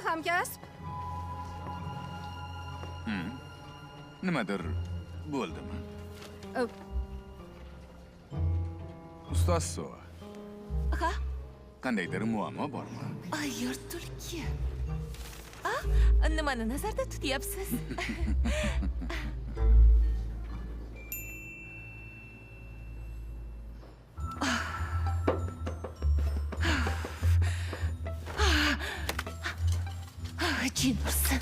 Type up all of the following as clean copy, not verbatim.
hamkasb? Nimadir bo'ldimi? Ö, Ustoz Sova, Ha? qandaydir muammo bormi? Ay, yurtulki. Nimani nazarda tutyapsiz? Jin ursin.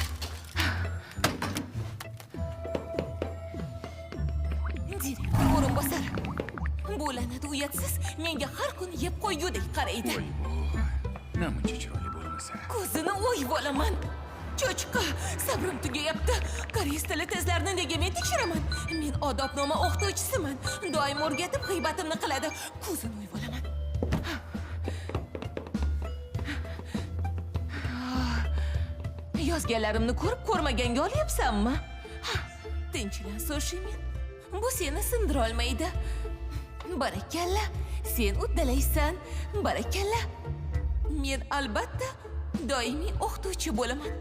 Direktor o'rinbosari. Bu la'nat uyatsiz menga har kuni yeb qo'ygudek qaraydi. Voy, namuncha chiroyli bo'lmasa. Ko'zini o'yib olaman. Cho'chqa, sabrim tugayapti. Koreys tili tezlarini nega men tekshiraman? Men odobnoma o'qituvchisiman. Doim o'rgatib g'iybatimni qiladi. Ko'zini o'yib olaman. Yozganlarimni ko'rib ko'rmaganga olyapsanmi? Tinchlan, Soshimin. Bu seni sindira olmaydi. Barakalla, sen uddalaysan. Barakalla. Men albatta doimiy o'qituvchi bo'laman.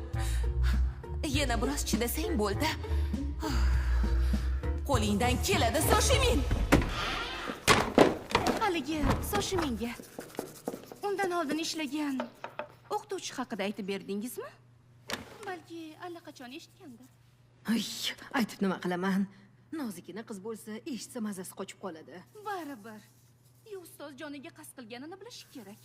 Yana biroz chidasang bo'ldi. Qo'lingdan keladi, Soshimin. Haligi Soshiminga undan oldin ishlagan o'qituvchi haqida aytib berdingizmi? Balki allaqachon eshitgandir. Ay, aytib nima qilaman? Nozikina qiz bo'lsa, eshitsa mazasi qochib qoladi. Baribir. Ustoz joniga qasd qilganini bilish kerak.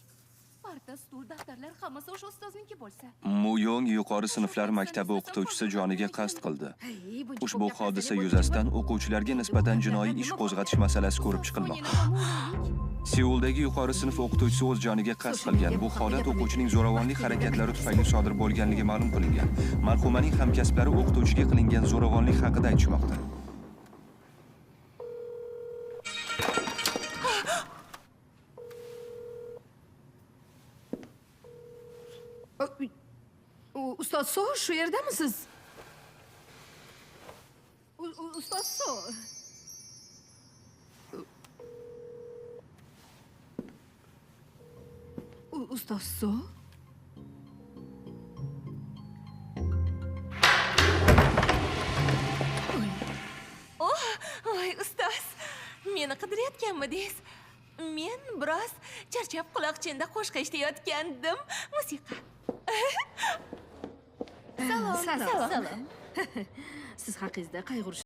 Parta, stul, daftarlar hammasi o'sha ustozniki bo'lsa. Muyong yuqori sinflar maktabi o'qituvchisi joniga qasd qildi. Hey, bu Ushbu hodisa yuzasidan o'quvchilarga nisbatan jinoiy ish qo'zg'atish masalasi ko'rib chiqilmoqda. Seuldagi yuqori sinf o'qituvchisi o'z joniga qasd qilgan. Bu holat o'quvchining zo'ravonlik harakatlari tufayli sodir bo'lganligi ma'lum qilingan. Marhumaning hamkasblari o'qituvchiga qilingan zo'ravonlik haqida aytishmoqda. Ustoz So, shu yerdamisiz? Ustoz So. Ustoz So? Voy, ustoz. Meni qidirayotganmidingiz? Men biroz charchab quloqchinda qo'shiq eshitayotgandim. Musiqa. Salom. Salom. Siz haqingizda qayg'urish